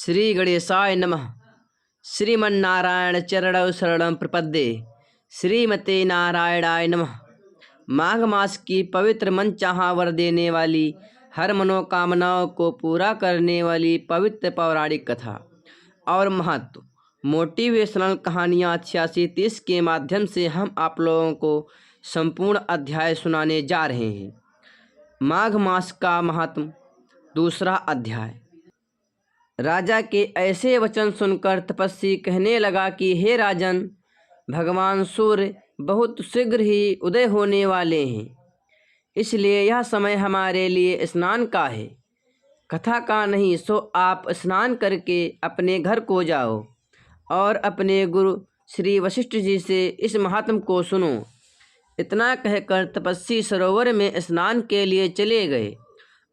श्री गणेशाय नमः। श्रीमन्नारायण चरणौ शरणं प्रपद्ये। श्रीमते नारायणाय नमः। माघ मास की पवित्र मन चाहा वर देने वाली, हर मनोकामनाओं को पूरा करने वाली पवित्र पौराणिक कथा और महत्व मोटिवेशनल कहानियाँ 86-30 के माध्यम से हम आप लोगों को संपूर्ण अध्याय सुनाने जा रहे हैं। माघ मास का महात्म, दूसरा अध्याय। राजा के ऐसे वचन सुनकर तपस्वी कहने लगा कि हे राजन, भगवान सूर्य बहुत शीघ्र ही उदय होने वाले हैं, इसलिए यह समय हमारे लिए स्नान का है, कथा का नहीं। सो आप स्नान करके अपने घर को जाओ और अपने गुरु श्री वशिष्ठ जी से इस महात्म को सुनो। इतना कहकर तपस्वी सरोवर में स्नान के लिए चले गए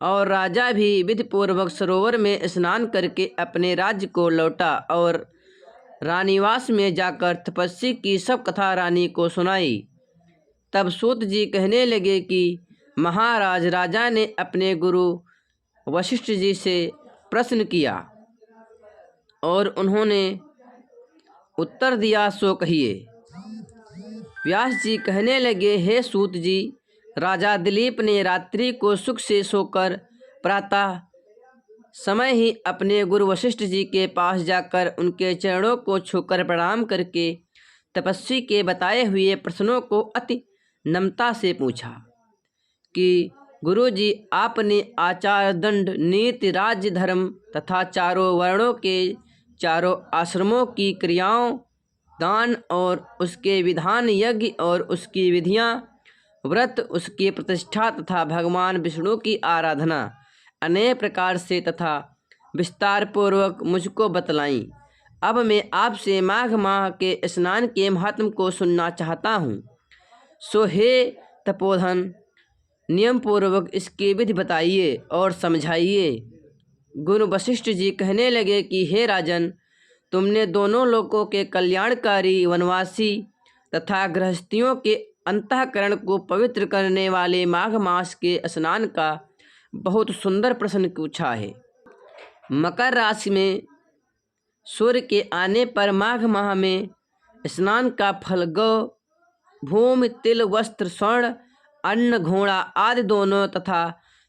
और राजा भी विधिपूर्वक सरोवर में स्नान करके अपने राज्य को लौटा और रानीवास में जाकर तपस्वी की सब कथा रानी को सुनाई। तब सूत जी कहने लगे कि महाराज, राजा ने अपने गुरु वशिष्ठ जी से प्रश्न किया और उन्होंने उत्तर दिया, सो कहिए। व्यास जी कहने लगे, हे सूत जी, राजा दिलीप ने रात्रि को सुख से सोकर प्रातः समय ही अपने गुरु वशिष्ठ जी के पास जाकर उनके चरणों को छूकर प्रणाम करके तपस्वी के बताए हुए प्रश्नों को अति नम्रता से पूछा कि गुरु जी, आपने आचार, दंड, नीति, राज्य, धर्म तथा चारों वर्णों के चारों आश्रमों की क्रियाओं, दान और उसके विधान, यज्ञ और उसकी विधियाँ, व्रत, उसकी प्रतिष्ठा तथा भगवान विष्णु की आराधना अनेक प्रकार से तथा विस्तार पूर्वक मुझको बतलाई। अब मैं आपसे माघ माह के स्नान के महात्म को सुनना चाहता हूँ। सो हे तपोधन, नियम पूर्वक इसकी विधि बताइए और समझाइए। गुरु वशिष्ठ जी कहने लगे कि हे राजन, तुमने दोनों लोकों के कल्याणकारी, वनवासी तथा गृहस्थियों के अंतःकरण को पवित्र करने वाले माघ मास के स्नान का बहुत सुंदर प्रश्न पूछा है। मकर राशि में सूर्य के आने पर माघ माह में स्नान का फल गौ, भूमि, तिल, वस्त्र, स्वर्ण, अन्न, घोड़ा आदि दोनों तथा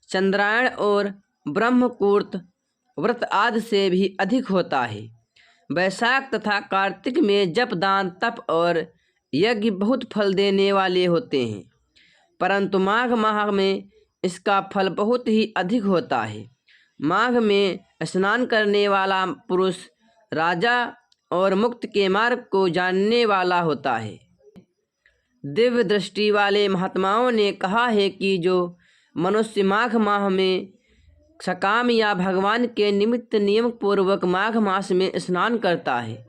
चंद्रायण और ब्रह्मकूर्त व्रत आदि से भी अधिक होता है। वैशाख तथा कार्तिक में जप, दान, तप और यज्ञ बहुत फल देने वाले होते हैं, परंतु माघ माह में इसका फल बहुत ही अधिक होता है। माघ में स्नान करने वाला पुरुष राजा और मुक्त के मार्ग को जानने वाला होता है। दिव्य दृष्टि वाले महात्माओं ने कहा है कि जो मनुष्य माघ माह में सकाम या भगवान के निमित्त नियम पूर्वक माघ मास में स्नान करता है,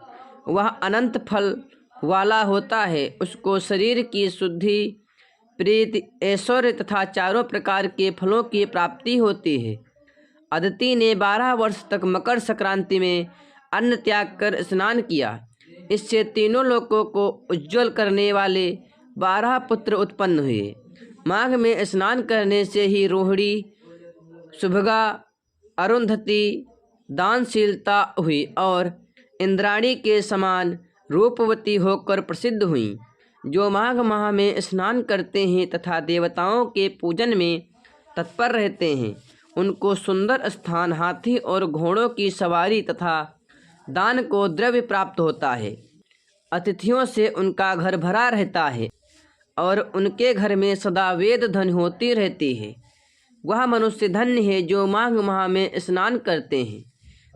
वह अनंत फल वाला होता है। उसको शरीर की शुद्धि, प्रीति, ऐश्वर्य तथा चारों प्रकार के फलों की प्राप्ति होती है। अदिति ने 12 वर्ष तक मकर संक्रांति में अन्न त्याग कर स्नान किया। इससे तीनों लोकों को उज्जवल करने वाले 12 पुत्र उत्पन्न हुए। माघ में स्नान करने से ही रोहिणी, सुभगा, अरुंधति दानशीलता हुई और इंद्राणी के समान रूपवती होकर प्रसिद्ध हुई। जो माघ माह में स्नान करते हैं तथा देवताओं के पूजन में तत्पर रहते हैं, उनको सुंदर स्थान, हाथी और घोड़ों की सवारी तथा दान को द्रव्य प्राप्त होता है। अतिथियों से उनका घर भरा रहता है और उनके घर में सदा वेद धन होती रहती है। वह मनुष्य धन्य है जो माघ माह में स्नान करते हैं,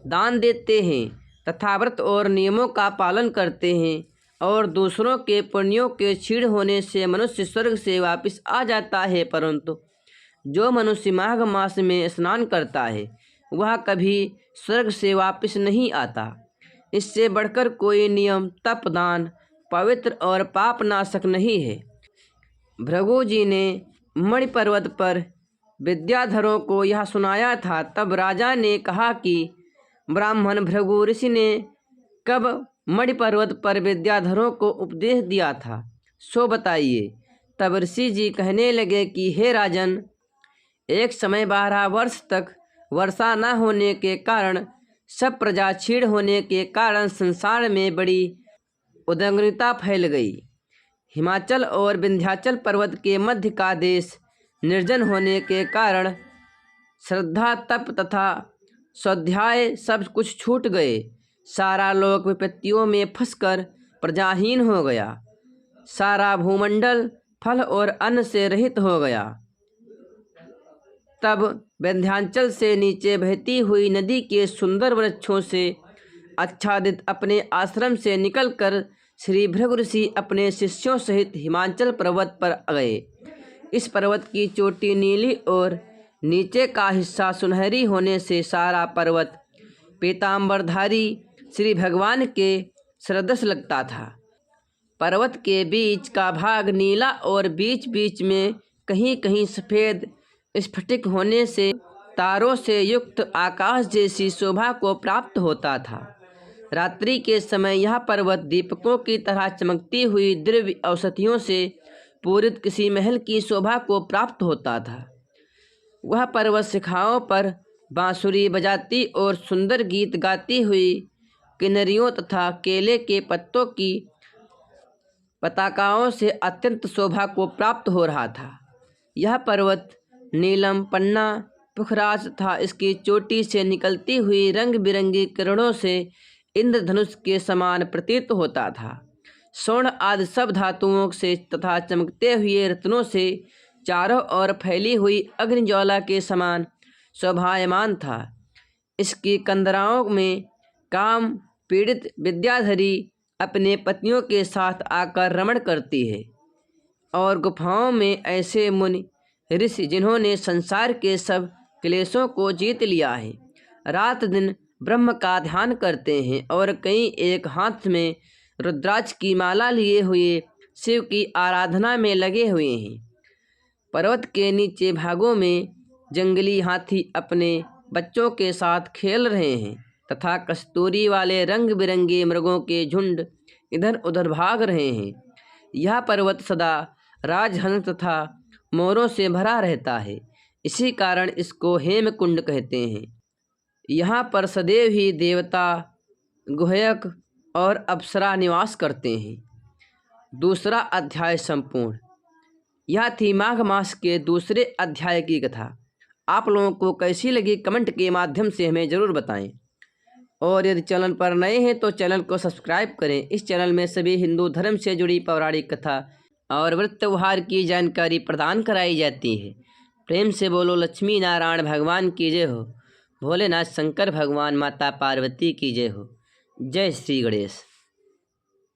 दान देते हैं तथा व्रत और नियमों का पालन करते हैं और दूसरों के पुण्यों के क्षीण होने से मनुष्य स्वर्ग से वापस आ जाता है। परंतु जो मनुष्य माघ मास में स्नान करता है, वह कभी स्वर्ग से वापस नहीं आता। इससे बढ़कर कोई नियम, तप, दान पवित्र और पापनाशक नहीं है। भृगु जी ने मणि पर्वत पर विद्याधरों को यह सुनाया था। तब राजा ने कहा कि ब्राह्मण भृगु ऋषि ने कब मणि पर्वत पर विद्याधरों को उपदेश दिया था, सो बताइए। तब ऋषि जी कहने लगे कि हे राजन, एक समय 12 वर्ष तक वर्षा न होने के कारण सब प्रजा क्षीण होने के कारण संसार में बड़ी उद्विग्नता फैल गई। हिमाचल और विंध्याचल पर्वत के मध्य का देश निर्जन होने के कारण श्रद्धा, तप तथा स्वाध्याय सब कुछ छूट गए। सारा लोक विपत्तियों में फंसकर प्रजाहीन हो गया। सारा भूमंडल फल और अन्न से रहित हो गया। तब विंध्याचल से नीचे बहती हुई नदी के सुंदर वृक्षों से आच्छादित अपने आश्रम से निकलकर श्री भृगु ऋषि अपने शिष्यों सहित हिमाचल पर्वत पर गए। इस पर्वत की चोटी नीली और नीचे का हिस्सा सुनहरी होने से सारा पर्वत पीताम्बरधारी श्री भगवान के सदृश लगता था। पर्वत के बीच का भाग नीला और बीच बीच में कहीं कहीं सफ़ेद स्फटिक होने से तारों से युक्त आकाश जैसी शोभा को प्राप्त होता था। रात्रि के समय यह पर्वत दीपकों की तरह चमकती हुई दिव्य औषधियों से पूरित किसी महल की शोभा को प्राप्त होता था। वह पर्वत शिखाओं पर बांसुरी बजाती और सुंदर गीत गाती हुई किन्नरियों तथा केले के पत्तों की पताकाओं से अत्यंत शोभा को प्राप्त हो रहा था। यह पर्वत नीलम, पन्ना, पुखराज तथा इसकी चोटी से निकलती हुई रंग बिरंगी किरणों से इंद्रधनुष के समान प्रतीत होता था। स्वर्ण आदि सब धातुओं से तथा चमकते हुए रत्नों से चारों ओर फैली हुई अग्निज्वाला के समान शोभायमान था। इसकी कंदराओं में काम पीड़ित विद्याधरी अपने पतियों के साथ आकर रमण करती है और गुफाओं में ऐसे मुनि ऋषि जिन्होंने संसार के सब क्लेशों को जीत लिया है, रात दिन ब्रह्म का ध्यान करते हैं और कई एक हाथ में रुद्राक्ष की माला लिए हुए शिव की आराधना में लगे हुए हैं। पर्वत के नीचे भागों में जंगली हाथी अपने बच्चों के साथ खेल रहे हैं तथा कस्तूरी वाले रंग बिरंगे मृगों के झुंड इधर उधर भाग रहे हैं। यह पर्वत सदा राजहंस तथा मोरों से भरा रहता है, इसी कारण इसको हेमकुंड कहते हैं। यहाँ पर सदैव ही देवता, गुहयक और अप्सरा निवास करते हैं। दूसरा अध्याय संपूर्ण। यह थी माघ मास के दूसरे अध्याय की कथा। आप लोगों को कैसी लगी कमेंट के माध्यम से हमें ज़रूर बताएं और यदि चैनल पर नए हैं तो चैनल को सब्सक्राइब करें। इस चैनल में सभी हिंदू धर्म से जुड़ी पौराणिक कथा और व्रत त्योहार की जानकारी प्रदान कराई जाती है। प्रेम से बोलो लक्ष्मी नारायण भगवान की जय हो, भोलेनाथ शंकर भगवान, माता पार्वती की जय हो। जय श्री गणेश।